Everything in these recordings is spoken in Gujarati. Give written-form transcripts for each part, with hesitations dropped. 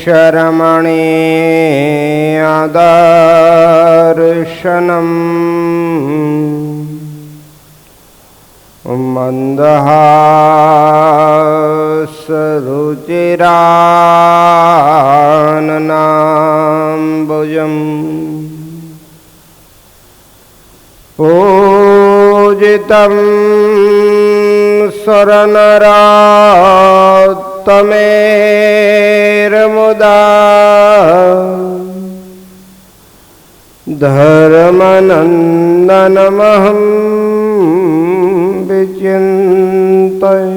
शरमणीयदर्शनम् मन्दहासरुचिराननाम्बुजम् पूजितं सुरनरोत्तमेर्मुदा धर्मनन्दनमहं विचिन्तये।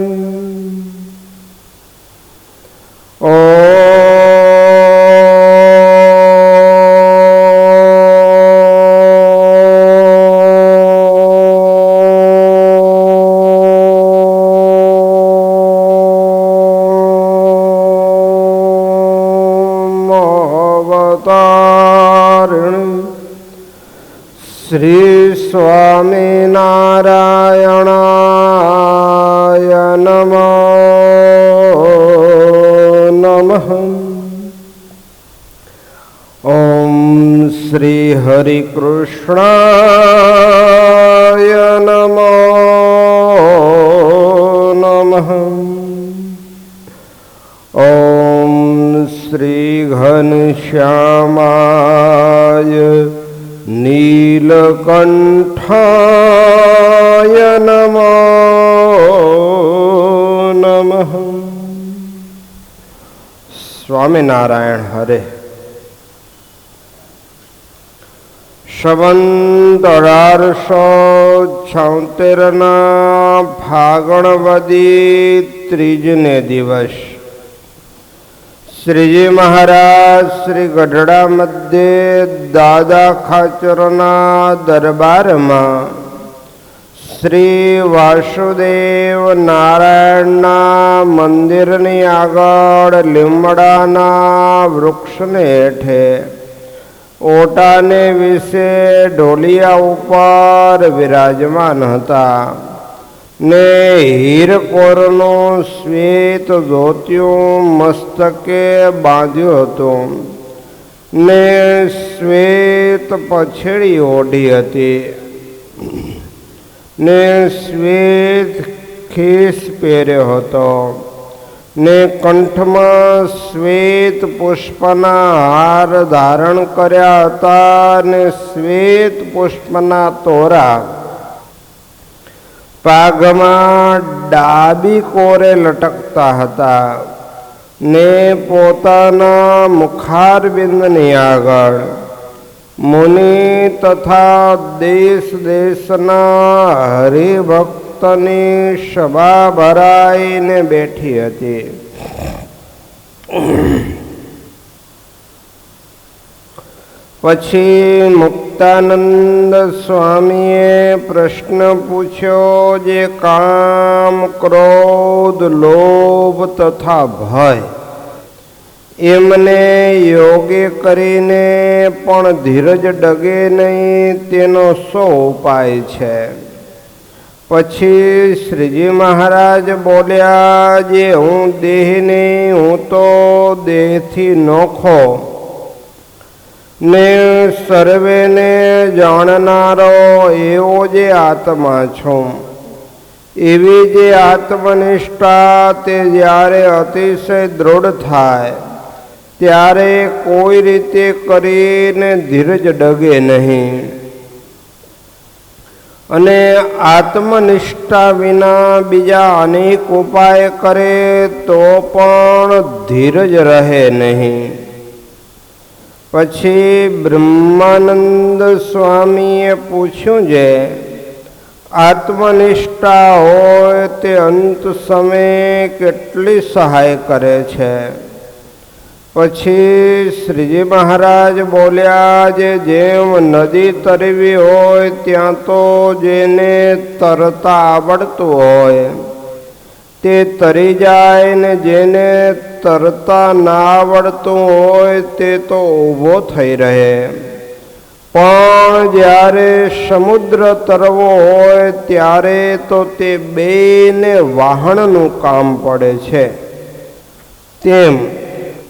श्री स्वामीनारायणाय नमो नमः। ओम श्री हरिकृष्णाय नमो नमः। ओम श्री घनश्यामाय नीलकंठाय नमो नमः। स्वामीनारायण हरे। संवत 1876 फागणवदी त्रीजने दिवस श्रीजी महाराज श्री गढ़ड़ा मध्य दादा खाचरना दरबार में श्री वासुदेव नारायण मंदिर आगळ લીમડાના વૃક્ષને हेठे ओटाने विषे ढोलिया उपर विराजमान हता ने हीरकोरनो श्वेत धोतियो मस्तके बांध्यो हतो ने श्वेत पछेड़ी ओढ़ी हती ने श्वेत खीस पहेर्यो हतो ने कंठमां श्वेत पुष्पना हार धारण कर्या हता ने श्वेत पुष्पना तोरा पागमां डाबी कोरे लटकता हता ने पोताना मुखारबिंदनी आगळ मुनि तथा देश देशना हरिभक्तनी सभा भराईने बैठी हती। पछी मुक्तानंद स्वामीए प्रश्न पूछ्यो जे काम क्रोध लोभ तथा भय एमने योगे करीने पण धीरज डगे नहीं तेनो शो उपाय छे। पछी श्रीजी महाराज बोल्या जे हूँ देह नहीं हूँ तो देह थी नोखो ने सर्वे ने जाणनारो एवो जे आत्मा छूं एवी जे आत्मनिष्ठा ते ज्यारे अतिशय दृढ़ थाय त्यारे कोई रीते करीने धीरज डगे नहीं अने आत्मनिष्ठा विना बीजा अनेक उपाय करे तो पण धीरज रहे नहीं। पछी ब्रह्मानंद स्वामीए पूछ्યું जे आत्मनिष्ठा होय ते अंत समय केटली सहाय करे छे। पछी श्रीजी महाराज बोल्या जे जेम नदी तरवी होय त्यां तो जेने तरता आवड़तुं होय ते तरी जाय ने जेने तरता ना आवड़तुं होय ते तो ऊभो थई रहे। पण ज्यारे समुद्र तरवो होय त्यारे तो ते बेने वाहननुं काम पड़े छे। तेम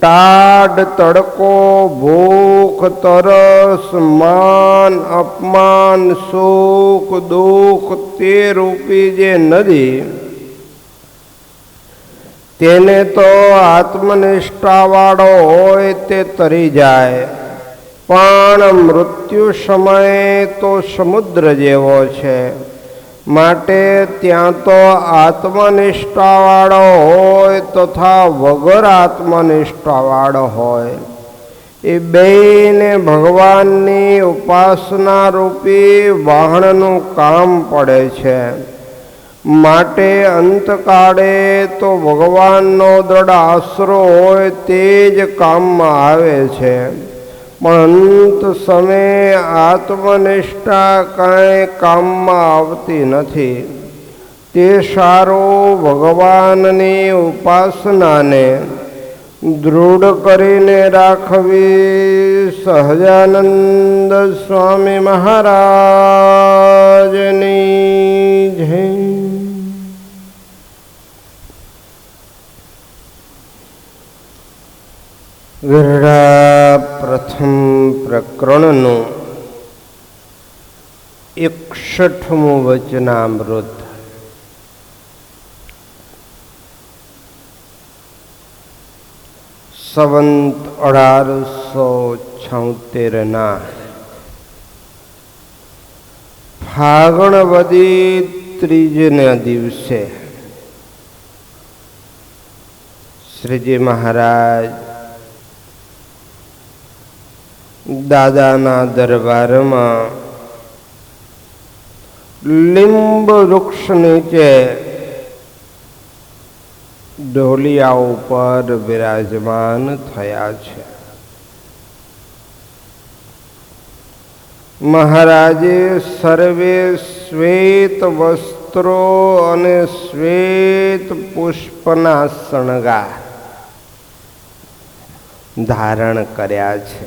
ટાઢ તડકો, ભૂખ, તરસ, માન, અપમાન, સુખ, દુઃખ તે રૂપી જે નદી, તેને તો આત્મનિષ્ઠાવાળો હોય તે તરી જાય, પણ મૃત્યુ સમયે તો સમુદ્ર જેવો છે. માટે ત્યાં તો આત્મનિષ્ઠાવાળો હોય તથા વગર આત્મનિષ્ઠાવાળો હોય, એ બેયને ભગવાનની ઉપાસના રૂપી વાહનનું કામ પડે છે. માટે અંતકાળે તો ભગવાનનો દ્રઢ આશરો હોય તે જ કામમાં આવે છે, પણ અંત સમયે આત્મનિષ્ઠા કાંઈ કામમાં આવતી નથી. તે સારું ભગવાનની ઉપાસનાને દૃઢ કરીને રાખવી. સહજાનંદ સ્વામી મહારાજની જય. ગરડા પ્રથમ પ્રકરણનું 61મું વચનામૃત. સંવંત 1876 ફાગણ વદી ત્રીજના દિવસે શ્રીજી મહારાજ દાદાના દરબારમાં લીંબ વૃક્ષ નીચે ઢોલિયા ઉપર બિરાજમાન થયા છે. મહારાજે સર્વે શ્વેત વસ્ત્રો અને શ્વેત પુષ્પના શણગાર ધારણ કર્યા છે.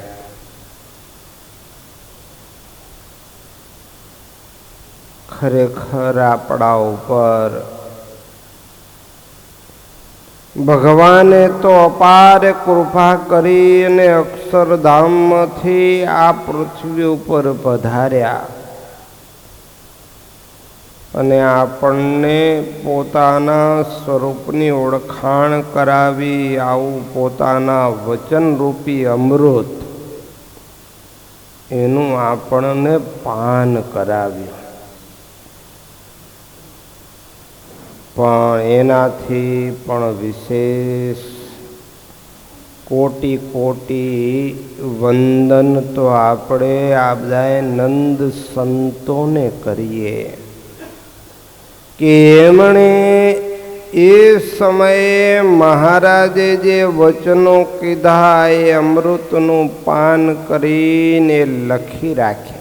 ખરેખર આપણા ઉપર ભગવાને તો અપાર કૃપા કરી અને અક્ષરધામમાંથી આ પૃથ્વી ઉપર પધાર્યા અને આપણને પોતાના સ્વરૂપની ઓળખાણ કરાવી. આવું પોતાના વચનરૂપી અમૃત એનું આપણને પાન કરાવ્યું. પણ એનાથી પણ વિશેષ કોટી કોટી વંદન તો આપણે આ બધાએ નંદ સંતોને કરીએ કે એમણે એ સમયે મહારાજે જે વચનો કીધા એ અમૃતનું પાન કરીને લખી રાખ્યા.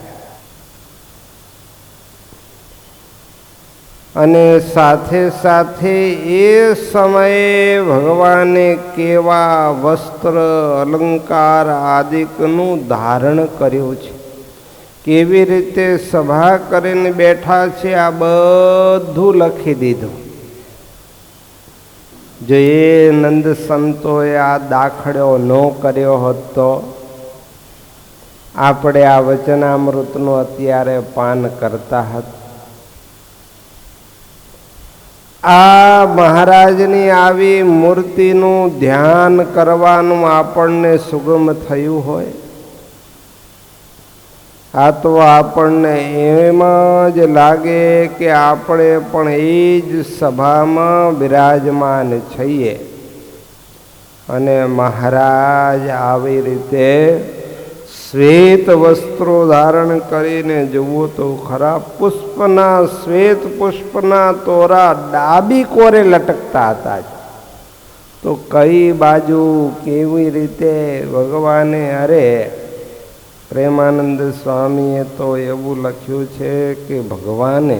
અને સાથે સાથે એ સમયે ભગવાને કેવા વસ્ત્ર અલંકાર આદિકનું ધારણ કર્યું છે, કેવી રીતે સભા કરીને બેઠા છે, આ બધું લખી દીધું. જો એ નંદ સંતોએ આ દાખલો ન કર્યો હોત તો આપણે આ વચનામૃતનું અત્યારે પાન કરતા હતા. આ મહારાજની આવી મૂર્તિનું ધ્યાન કરવાનું આપણને સુગમ થયું હોય, આ તો આપણને એમાં જ લાગે કે આપણે પણ એ જ સભામાં બિરાજમાન છીએ. અને મહારાજ આવી રીતે શ્વેત વસ્ત્રો ધારણ કરીને જુઓ તો ખરા, પુષ્પના શ્વેત પુષ્પના તોરા ડાબી કોરે લટકતા હતા. તો કઈ બાજુ કેવી રીતે ભગવાને, અરે પ્રેમાનંદ સ્વામીએ તો એવું લખ્યું છે કે ભગવાને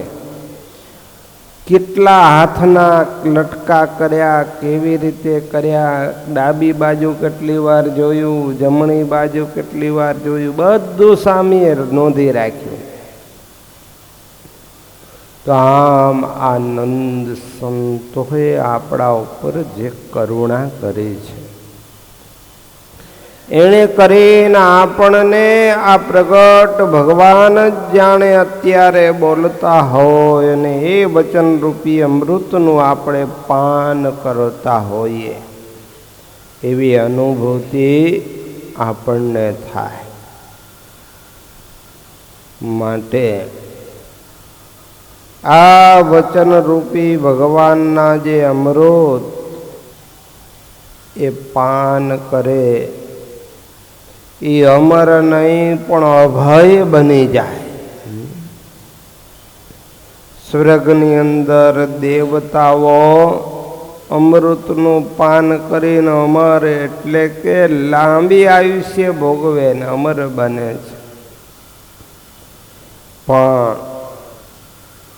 કેટલા હાથના લટકા કર્યા, કેવી રીતે કર્યા, ડાબી બાજુ કેટલી વાર જોયું, જમણી બાજુ કેટલી વાર જોયું, બધું સ્વામીએ નોંધી રાખ્યું. તો આમ આનંદ સંતોએ આપણા ઉપર જે કરુણા કરી છે એણે કરીને આપણને આ પ્રગટ ભગવાન જ જાણે અત્યારે બોલતા હોય અને એ વચનરૂપી અમૃતનું આપણે પાન કરતા હોઈએ એવી અનુભૂતિ આપણને થાય. માટે આ વચનરૂપી ભગવાનના જે અમૃત એ પાન કરે એ અમર નહીં પણ અભય બની જાય. સ્વર્ગની અંદર દેવતાઓ અમૃતનું પાન કરીને અમર એટલે કે લાંબી આયુષ્ય ભોગવે ને અમર બને છે. પણ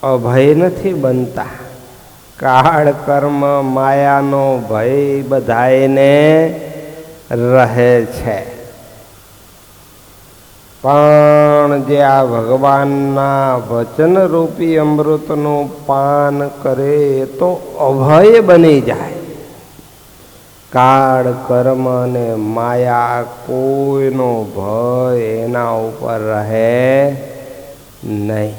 અભય નથી બનતા. કાળ કર્મ માયાનો ભય બધાયને રહે છે. પણ જે આ ભગવાનના વચનરૂપી અમૃતનું પાન કરે તો અભય બની જાય. કાળ કર્મ અને માયા કોઈનો ભય એના ઉપર રહે નહીં.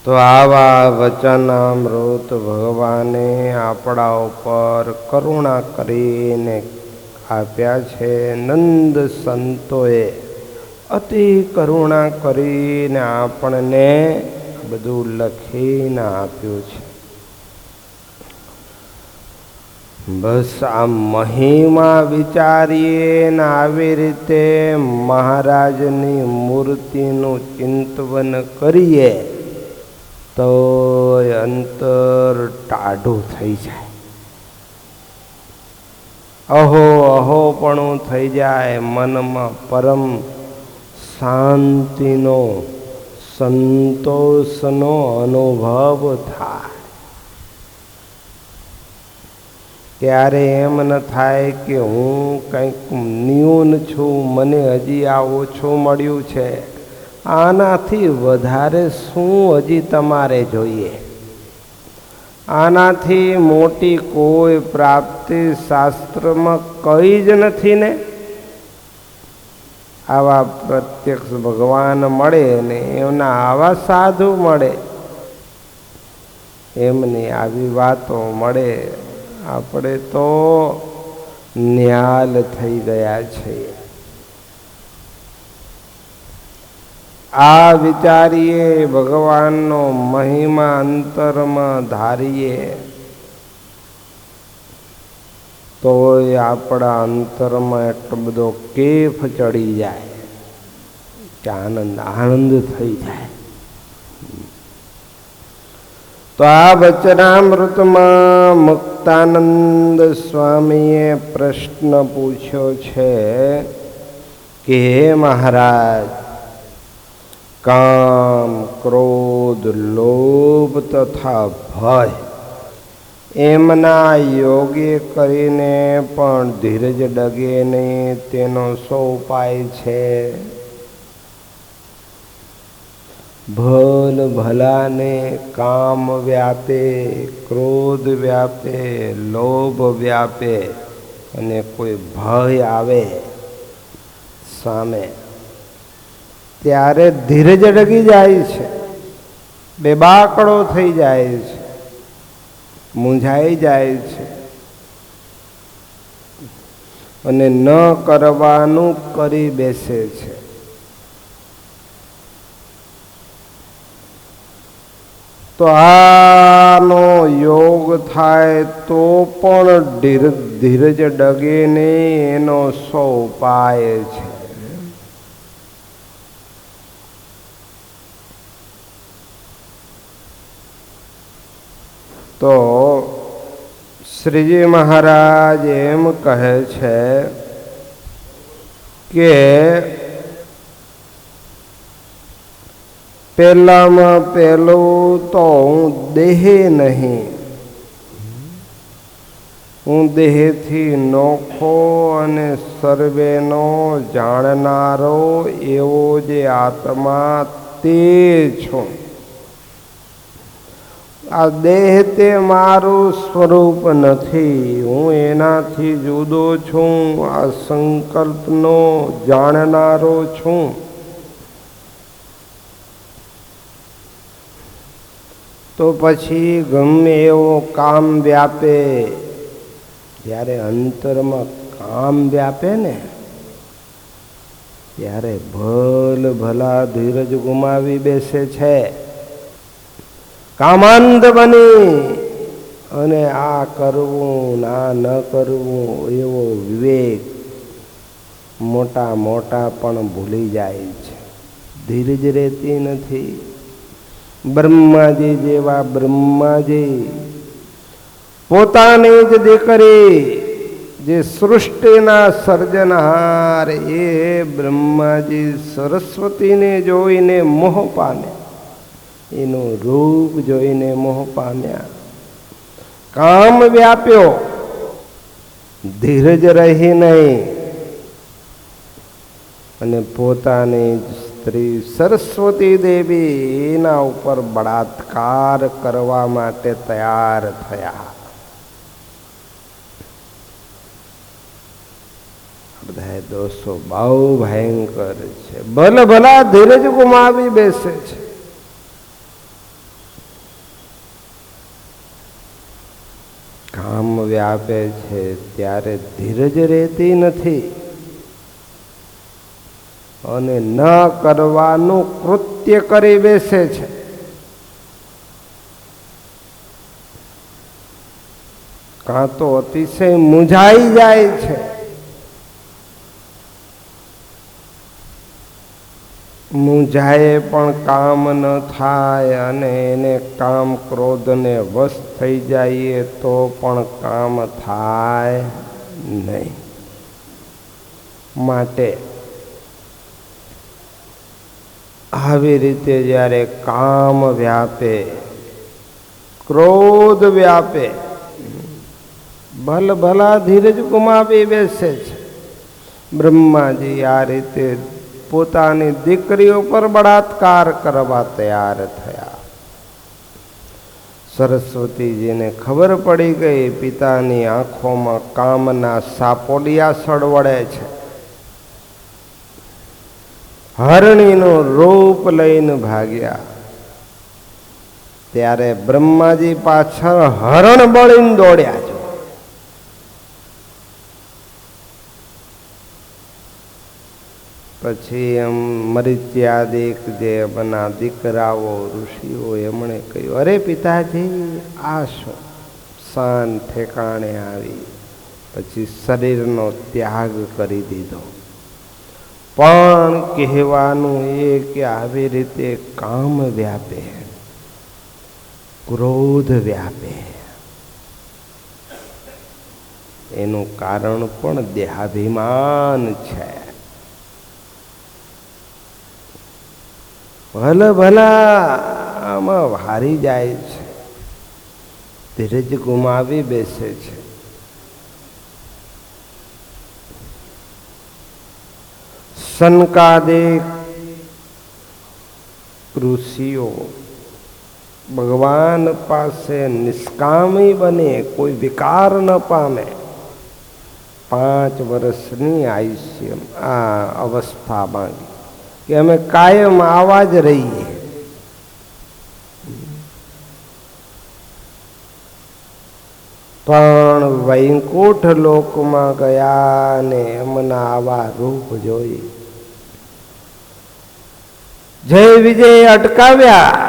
તો આવા વચનામૃત ભગવાને આપણા ઉપર કરુણા કરીને આપ્યા છે. નંદ સંતોએ અતિ કરુણા કરીને આપણને બધું લખીને આપ્યું છે. બસ આ મહિમા વિચારીએ ને આવી રીતે મહારાજની મૂર્તિનું ચિંતન કરીએ તો અંતર ટાઢું થઈ જાય. અહો અહોપણું થઈ જાય. મનમાં પરમ શાંતિનો સંતોષનો અનુભવ થાય. ત્યારે એમ ન થાય કે હું કંઈક ન્યૂન છું, મને હજી આ ઓછું મળ્યું છે, આનાથી વધારે શું હજી તમારે જોઈએ. આનાથી મોટી કોઈ પ્રાપ્તિ શાસ્ત્રમાં કઈ જ નથી ને. આવા પ્રત્યક્ષ ભગવાન મળે ને એમના આવા સાધુ મળે, એમની આવી વાતો મળે, આપણે તો નિહાલ થઈ ગયા છીએ. આ વિચારીએ, ભગવાનનો મહિમા અંતરમાં ધારીએ તોય આપણા અંતરમાં એટલો બધો કેફ ચડી જાય કે આનંદ થઈ જાય. તો આ વચનામૃતમાં મુક્તાનંદ સ્વામીએ પ્રશ્ન પૂછ્યો છે કે હે મહારાજ, કામ, ક્રોધ, લોભ તથા ભય એમના યોગે કરીને પણ ધીરજ ડગે નહીં, તેનો શો ઉપાય છે? ભલ ભલાને કામ વ્યાપે, ક્રોધ વ્યાપે, લોભ વ્યાપે અને કોઈ ભય આવે સામે, ત્યારે ધીરજ ડગી જાય છે, બેબાકડો થઈ જાય છે, મૂંઝાઈ જાય છે અને ન કરવાનું કરી બેસે છે. તો આનો યોગ થાય તો પણ ધીરજ ડગે નહીં, એનો સો ઉપાય છે. તો શ્રીજી મહારાજ એમ કહે છે કે પહેલામાં પહેલું તો હું દેહ નહીં, હું દેહથી નોખો અને સર્વેનો જાણનારો એવો જે આત્મા તે છું. આ દેહ તે મારું સ્વરૂપ નથી, હું એનાથી જુદો છું, આ સંકલ્પનો જાણનારો છું. તો પછી ગમે એવો કામ વ્યાપે, જ્યારે અંતરમાં કામ વ્યાપે ને ત્યારે ભલ ભલા ધીરજ ગુમાવી બેસે છે. કામાંત બની અને આ કરવું ના ન કરવું એવો વિવેક મોટા મોટા પણ ભૂલી જાય છે. ધીરજ રહેતી નથી. બ્રહ્માજી જેવા બ્રહ્માજી પોતાની જ દીકરી જે સૃષ્ટિના સર્જનહાર એ બ્રહ્માજી સરસ્વતીને જોઈને મોહ પામ્યા, એનું રૂપ જોઈને મોહ પામ્યા. કામ વ્યાપ્યો, ધીરજ રહી નહીં અને પોતાની સ્ત્રી સરસ્વતી દેવી એના ઉપર બળાત્કાર કરવા માટે તૈયાર થયા. બધા દોષો બહુ ભયંકર છે. ભલે ભલા ધીરજ ગુમાવી બેસે છે. કામ વ્યાપે છે ત્યારે ધીરજ રહેતી નથી અને ન કરવાનું કૃત્ય કરી બેસે છે. કાં તો અતિશય મૂંઝાઈ જાય છે. મૂંઝાએ પણ કામ ન થાય અને એને કામ ક્રોધને વશ થઈ જાય તો પણ કામ થાય નહીં. માટે આવી રીતે જ્યારે કામ વ્યાપે, ક્રોધ વ્યાપે, ભલ ભલા ધીરજ ગુમાવી બેસે છે. બ્રહ્માજી આ રીતે પોતાની દીકરીઓ પર બળાત્કાર કરવા તૈયાર થયા. સરસ્વતીજીને ખબર પડી ગઈ પિતાની આંખોમાં કામના સાપોડિયા સળવળે છે. હરણીનું રૂપ લઈને ભાગ્યા. ત્યારે બ્રહ્માજી પાછળ હરણ બળીને દોડ્યા છે. પછી એમ મરીચ્યાદિક જે બના દીકરાઓ ઋષિઓ એમણે કહ્યું, અરે પિતાજી આ શું શાન ઠેકાણે આવી. પછી શરીરનો ત્યાગ કરી દીધો. પણ કહેવાનું એ કે આવી રીતે કામ વ્યાપે, ક્રોધ વ્યાપે, એનું કારણ પણ દેહાભિમાન છે. ભલે ભલા આમાં હારી જાય છે, ધીરજ ગુમાવી બેસે છે. સનકાદિક ઋષિઓ ભગવાન પાસે નિષ્કામી બને, કોઈ વિકાર ન પામે, 5 વર્ષની આયુષ્ય આ અવસ્થા માંગી કે અમે કાયમ આવા જ રહીએ. પણ વૈકુંઠ લોકમાં ગયા ને એમના આવા રૂપ જોઈ જય વિજય અટકાવ્યા.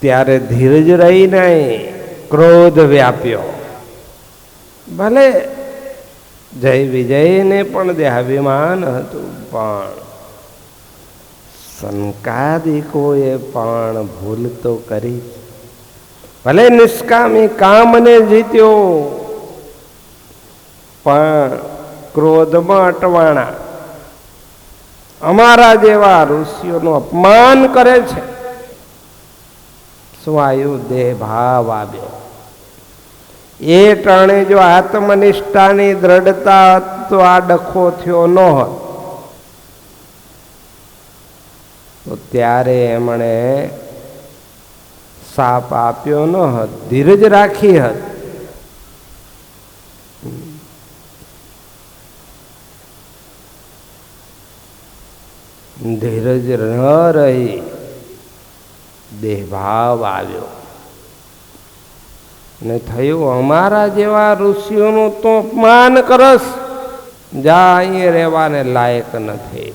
ત્યારે ધીરજ રહી નહીં, ક્રોધ વ્યાપ્યો. ભલે જય વિજયને પણ દેહાભિમાન હતું, પણ સંકાદિકોએ પણ ભૂલ તો કરી. ભલે નિષ્કામી કામને જીત્યો, પણ ક્રોધમાં અટવાણા. અમારા જેવા ઋષિઓનું અપમાન કરે છે. સ્વાયુ દેહ ભાવ આવ્યો. એ ટાણે જો આત્મનિષ્ઠાની દ્રઢતા તો આ ડખો થયો ન હોત. તો ત્યારે એમણે શાપ આપ્યો ન હત, ધીરજ રાખી હત. ધીરજ ન રહી, દેહભાવ આવ્યો ને થયું અમારા જેવા ઋષિઓનું તો અપમાન કરસ, જા અહીંયા રહેવાને લાયક નથી.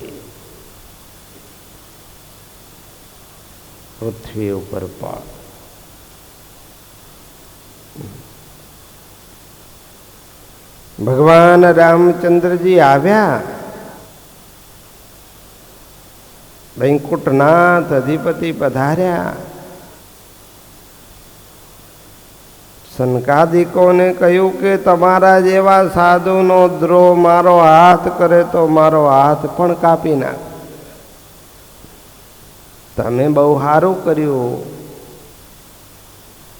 પૃથ્વી ઉપર પણ ભગવાન રામચંદ્રજી આવ્યા. વૈકુંઠનાથ અધિપતિ પધાર્યા. સનકાદિકોને કહ્યું કે તમારા જેવા સાધુનો દ્રોહ મારો હાથ કરે તો મારો હાથ પણ કાપી નાખ. તમે બહુ સારું કર્યું,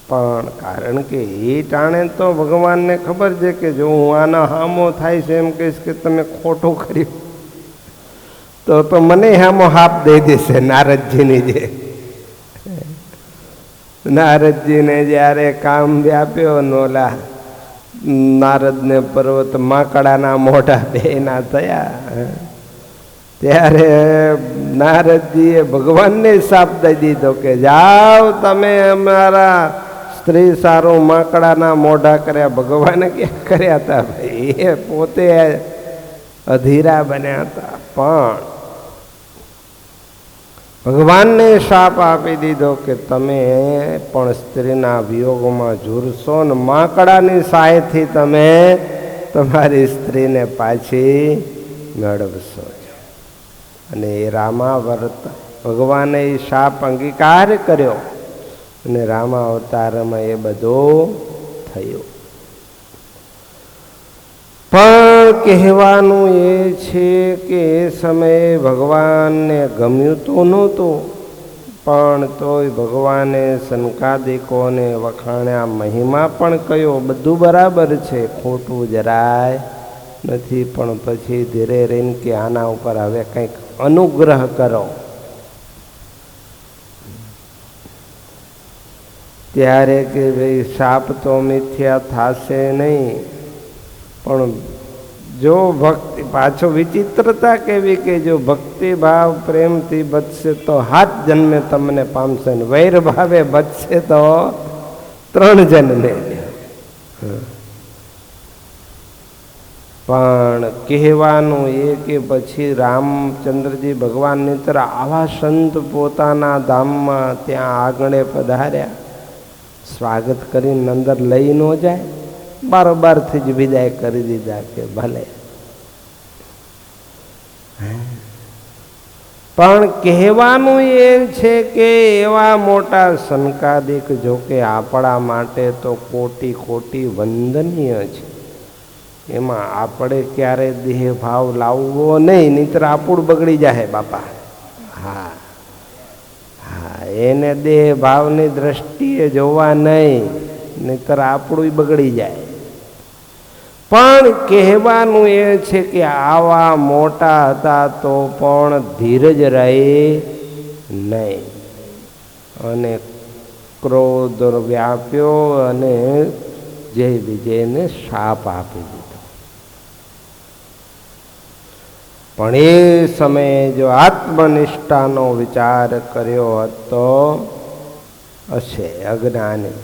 પણ કારણ કે એ ટાણે તો ભગવાનને ખબર છે કે જો હું આના હામો થાય છે એમ કહીશ કે તમે ખોટું કર્યું તો મને હામો હાપ દઈ દેશે. નારદજીની જે નારદજીને જ્યારે કામ વ્યાપ્યો નોલા નારદને પર્વત માકડાના મોઢા બેના થયા, ત્યારે નારદજીએ ભગવાનને શાપ દઈ દીધો કે જાઓ તમે અમારા સ્ત્રી સારું માકડાના મોઢા કર્યા. ભગવાને ક્યાં કર્યા હતા ભાઈ, એ પોતે અધીરા બન્યા હતા. પણ ભગવાનને શાપ આપી દીધો કે તમે પણ સ્ત્રીના વિયોગમાં ઝૂરશો ને માકડાની સહાયથી તમે તમારી સ્ત્રીને પાછી મેળવશો. અને એ રામાવર્ત ભગવાને એ શાપ અંગીકાર કર્યો અને રામાવતારમાં એ બધું થયું. પણ કહેવાનું એ છે કે એ સમયે ભગવાનને ગમ્યું તો નહોતું, પણ તોય ભગવાને સનકાદિકોને વખાણ્યા, મહિમા પણ કયો, બધું બરાબર છે, ખોટું જરાય નથી. પણ પછી ધીરે રહીને કે આના ઉપર હવે કંઈક અનુગ્રહ કરો. ત્યારે કે ભાઈ શાપ તો મિથ્યા થાશે નહીં, પણ જો ભક્તિ, પાછો વિચિત્રતા કેવી કે જો ભક્તિ ભાવ પ્રેમથી બચશે તો 7 જન્મે તમને પામશે, ને વૈર ભાવે બચશે તો 3 જન્મે. પણ કહેવાનું એ કે પછી રામચંદ્રજી ભગવાન નિત્ર આવા સંત પોતાના ધામમાં ત્યાં આંગણે પધાર્યા, સ્વાગત કરીને અંદર લઈ ન જાય, બારોબારથી જ વિદાય કરી દીધા કે ભલે. પણ કહેવાનું એ છે કે એવા મોટા સનકાદિક જોકે આપણા માટે તો કોટી કોટી વંદનીય છે, એમાં આપણે ક્યારે દેહ ભાવ લાવવો નહીં, નહીતર આપણું બગડી જાય બાપા. હા હા, એને દેહ ભાવની દ્રષ્ટિએ જોવા નહીં, નહીતર આપણું બગડી જાય. પણ કહેવાનું એ છે કે આવા મોટા હતા તો પણ ધીરજ રહી નહીં, અને ક્રોધ વ્યાપ્યો અને જય વિજયને શાપ આપી દીધો. પણ એ સમયે જો આત્મનિષ્ઠાનો વિચાર કર્યો હતો હશે, અજ્ઞાની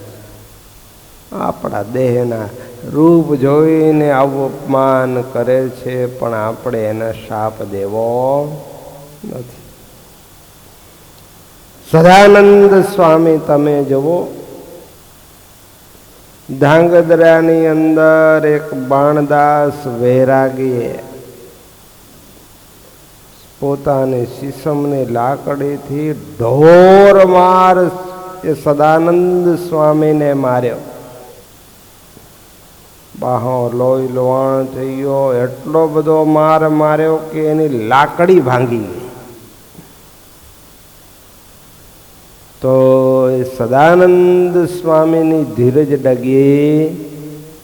આપણા દેહના રૂપ જોઈને આવું અપમાન કરે છે, પણ આપણે એને શાપ દેવો નથી. સદાનંદ સ્વામી તમે જુઓ, ધાંગધ્રાની અંદર એક બાણદાસ વૈરાગીએ પોતાની શીશમની લાકડીથી ઢોર માર એ સદાનંદ સ્વામીને માર્યો. બાહો લોહી લોહાણ થઈ ગયો, એટલો બધો માર માર્યો કે એની લાકડી ભાંગી ગઈ. તો એ સદાનંદ સ્વામીની ધીરજ ડગી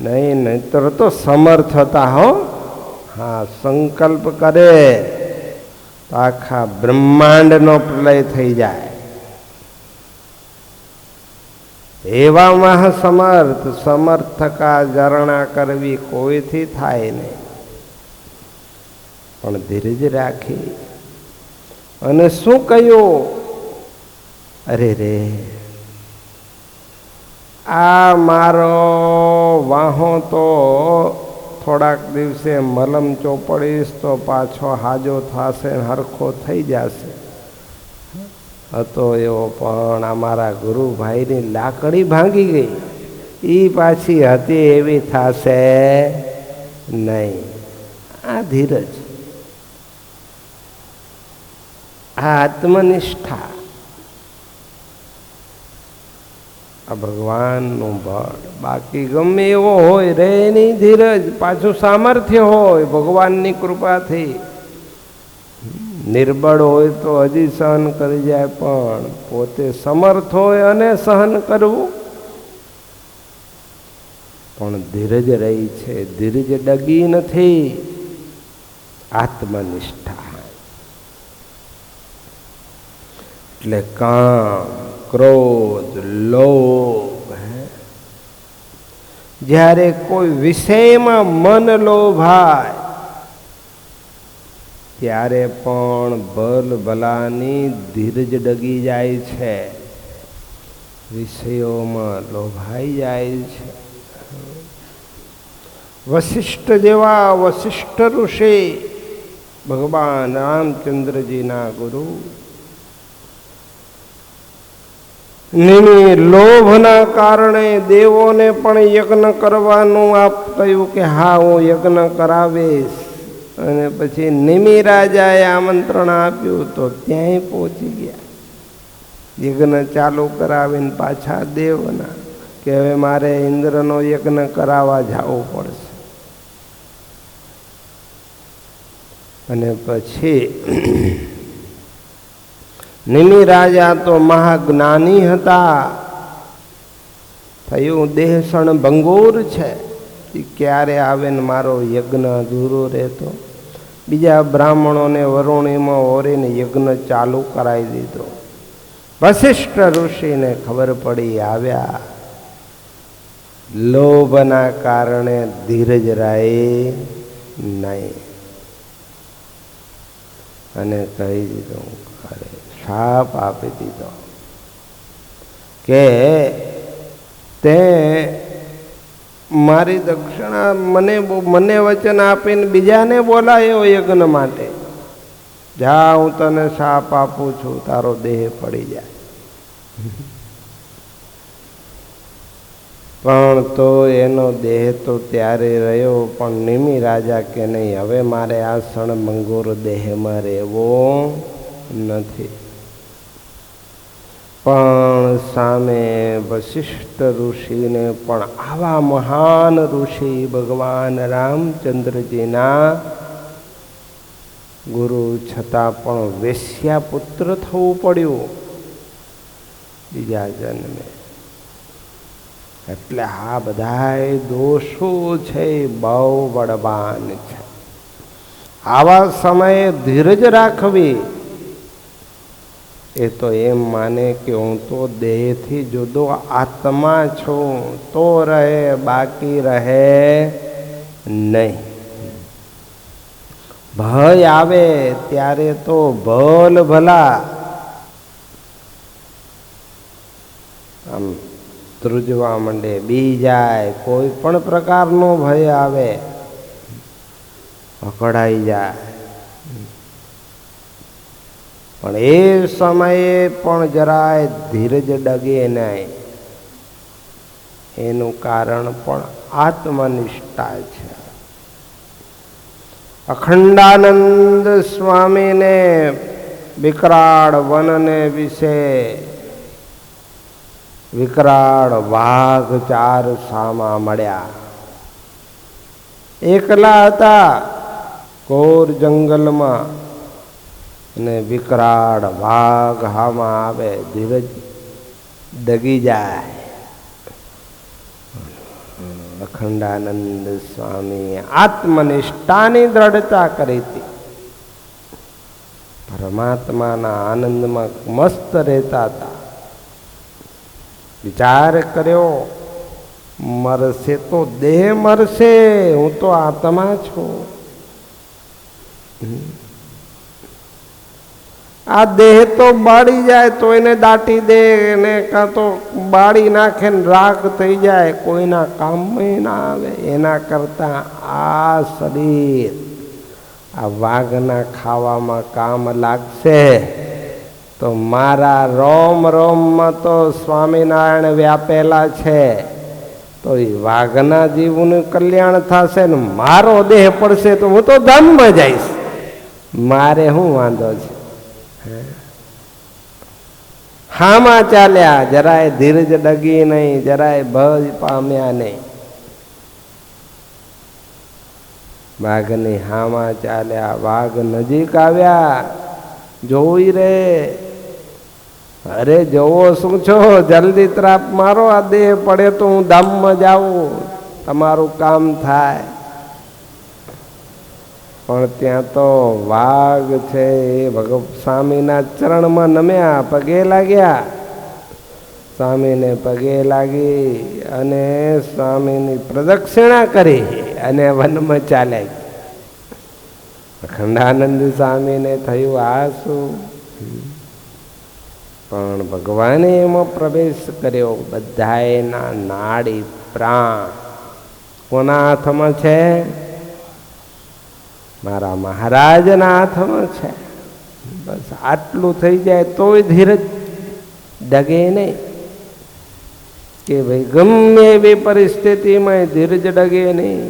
નહીં, નહીતર તો સમર્થ હતા. હો હા, સંકલ્પ કરે તો આખા બ્રહ્માંડનો પ્રલય થઈ જાય. એવા મહાસમર્થ સમર્થકા જરણા કરવી કોઈથી થાય નહીં. પણ ધીરજ રાખી અને શું કહ્યું? અરે રે, આ મારો વાહો તો થોડાક દિવસે મલમ ચોપડીશ તો પાછો હાજો થશે, હરખો થઈ જશે. હતો એવો પણ અમારા ગુરુભાઈની લાકડી ભાંગી ગઈ, એ પાછી હતી એવી થશે નહીં. આ ધીરજ, આ આત્મનિષ્ઠા, આ ભગવાનનું બળ. બાકી ગમે એવો હોય રે નહીં ધીરજ, પાછું સામર્થ્ય હોય ભગવાનની કૃપાથી. નિર્બળ હોય તો હજી સહન કરી જાય, પણ પોતે સમર્થ હોય અને સહન કરવું. પણ ધીરજ રહી છે, ધીરજ ડગી નથી. આત્મનિષ્ઠા એટલે કામ, ક્રોધ, લોભ, જ્યારે કોઈ વિષયમાં મન લોભાય ત્યારે પણ ભલ ભલાની ધીરજ ડગી જાય છે, વિષયોમાં લોભાઈ જાય છે. વશિષ્ઠ જેવા વશિષ્ઠ ઋષિ ભગવાન રામચંદ્રજીના ગુરુ, નિમિ લોભના કારણે દેવોને પણ યજ્ઞ કરવાનું આપ કહ્યું કે હા હું યજ્ઞ કરાવીશ. અને પછી નિમિ રાજાએ આમંત્રણ આપ્યું તો ત્યાંય પહોંચી ગયા. યજ્ઞ ચાલુ કરાવીને પાછા દેવના કે હવે મારે ઇન્દ્રનો યજ્ઞ કરાવવા જવું પડશે. અને પછી નિમિ રાજા તો મહાજ્ઞાની હતા. થયું દેહસણ ભંગુર છે, એ ક્યારે આવે ને મારો યજ્ઞ અધૂરો રહેતો. બીજા બ્રાહ્મણોને વરુણીમાં ઓરીને યજ્ઞ ચાલુ કરાવી દીધો. વશિષ્ઠ ઋષિને ખબર પડી, આવ્યા. લોભના કારણે ધીરજ રહી નહીં અને કહી દીધું, શાપ આપી દીધો કે તે મારી દક્ષિણા મને વચન આપીને બીજાને બોલાયો યજ્ઞ માટે. જા, હું તને શાપ આપું છું, તારો દેહ પડી જાય. પણ તો એનો દેહ તો ત્યારે રહ્યો, પણ નિમિ રાજા કે નહીં, હવે મારે આ સણમંગોર દેહમાં રહેવો નથી. પણ સામે વશિષ્ઠ ઋષિને પણ આવા મહાન ઋષિ ભગવાન રામચંદ્રજીના ગુરુ છતાં પણ વેશ્યાપુત્ર થવું પડ્યું બીજા જન્મે. એટલે આ બધાય દોષો છે, બહુ બળવાન છે. આવા સમયે ધીરજ રાખવી. એ તો એમ માને કે હું તો દેહથી જુદો આત્મા છું, તો રહે, બાકી રહે નહીં. ભય આવે ત્યારે તો ભલ ભલા આમ ધ્રુજવા માંડે, બી જાય. કોઈ પણ પ્રકારનો ભય આવે, અકળાઈ જાય. પણ એ સમયે પણ જરાય ધીરજ ડગે નહીં. એનું કારણ પણ આત્મનિષ્ઠા છે. અખંડાનંદ સ્વામીને વિકરાળ વનને વિશે વિકરાળ વાઘ 4 સામા મળ્યા. એકલા હતા ઘોર જંગલમાં અને વિકરાળ વાઘ હામાં આવે, ધીરજ ડગી જાય. અખંડાનંદ સ્વામી આત્મનિષ્ઠાની દ્રઢતા કરી હતી પરમાત્માના આનંદમાં મસ્ત રહેતા હતા. વિચાર કર્યો, મરશે તો દેહ મરશે, હું તો આત્મા છું. આ દેહ તો બાળી જાય તો એને દાટી દે ને કાં તો બાળી નાખે ને રાખ થઈ જાય, કોઈના કામમાં ના આવે. એના કરતા આ શરીર આ વાઘના ખાવામાં કામ લાગશે તો મારા રોમ રોમમાં તો સ્વામિનારાયણ વ્યાપેલા છે, તો એ વાઘના જીવનું કલ્યાણ થશે ને મારો દેહ પડશે તો હું તો ધામમાં જઈશ. મારે શું વાંધો છે? હામાં ચાલ્યા, જરાય ધીરજ ડગી નહીં, જરાય ભજ પામ્યા નહીં. વાઘની હામાં ચાલ્યા. વાઘ નજીક આવ્યા, જોઈ રે, અરે જોવો શું છો, જલ્દી ત્રાપ મારો, આ દેહ પડે તો હું ધામમાં જાઉં, તમારું કામ થાય. પણ ત્યાં તો વાઘ છે એ સ્વામીના ચરણમાં નમ્યા, પગે લાગ્યા. સ્વામીને પગે લાગી અને સ્વામીની પ્રદક્ષિણા કરી અને વનમાં ચાલ્યા. અખંડાનંદ સ્વામીને થયું આ શું? પણ ભગવાને એમાં પ્રવેશ કર્યો. બધાયના નાડી પ્રાણ કોના હાથમાં છે? મારા મહારાજના હાથમાં છે. બસ આટલું થઈ જાય તોય ધીરજ ડગે નહીં કે ભાઈ ગમે એવી પરિસ્થિતિમાં ધીરજ ડગે નહીં.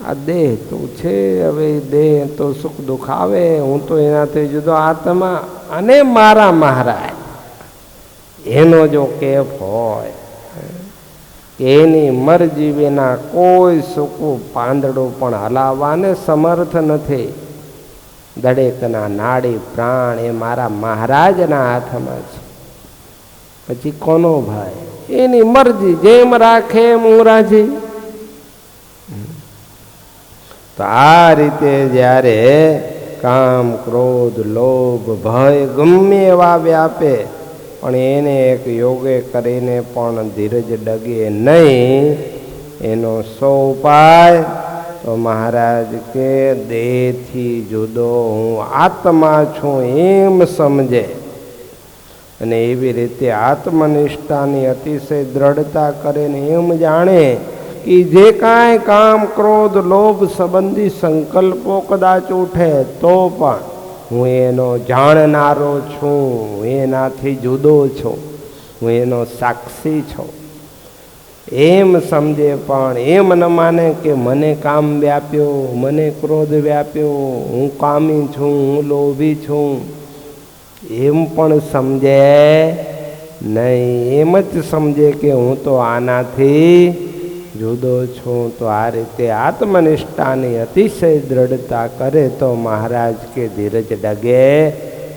આ દેહ તો છે, હવે દેહ તો સુખ દુઃખ આવે, હું તો એનાથી જુદો આત્મા અને મારા મહારાજ, એનો જો કેફ હોય, એની મરજી વિના કોઈ સૂકું પાંદડું પણ હલાવવાને સમર્થ નથી. દરેકના નાડી પ્રાણ એ મારા મહારાજના હાથમાં છે. પછી કોનો ભાઈ? એની મરજી, જેમ રાખે એમ હું રાજી. તો આ રીતે જ્યારે કામ ક્રોધ લોભ ભય ગમે એવા વ્યાપે પણ એને એક યોગે કરીને પણ ધીરજ ડગે નહીં. એનો સો ઉપાય તો મહારાજ કે દેહથી જુદો હું આત્મા છું એમ સમજે અને એવી રીતે આત્મનિષ્ઠાની અતિશય દ્રઢતા કરે ને એમ જાણે કે જે કાંઈ કામ ક્રોધ લોભ સંબંધી સંકલ્પો કદાચ ઉઠે તો પણ હું એનો જાણનારો છું, એનાથી જુદો છું, હું એનો સાક્ષી છું એમ સમજે. પણ એમ ન માને કે મને કામ વ્યાપ્યો, મને ક્રોધ વ્યાપ્યો, હું કામી છું, હું લોભી છું, એમ પણ સમજે નહીં. એમ જ સમજે કે હું તો આનાથી જુદો છું. તો આ રીતે આત્મનિષ્ઠાની અતિશય દ્રઢતા કરે તો મહારાજ કે ધીરજ ડગે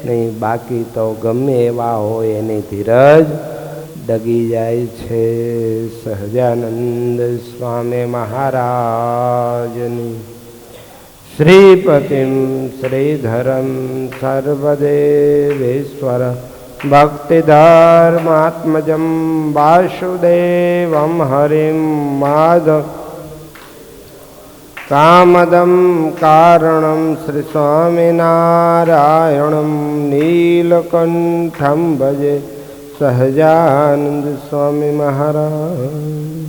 નહીં. બાકી તો ગમે એવા હોય એની ધીરજ ડગી જાય છે. સહજાનંદ સ્વામી મહારાજની શ્રીપતિમ શ્રીધરમ સર્વદેવેશ્વર ભક્તિધર્માત્મજમ વાસુદેવમ હરિમ માધવ કામદમ કારણમ શ્રી સ્વામિનારાયણમ નીલકંઠમ ભજે સહજાનંદ સ્વામી મહારાજ.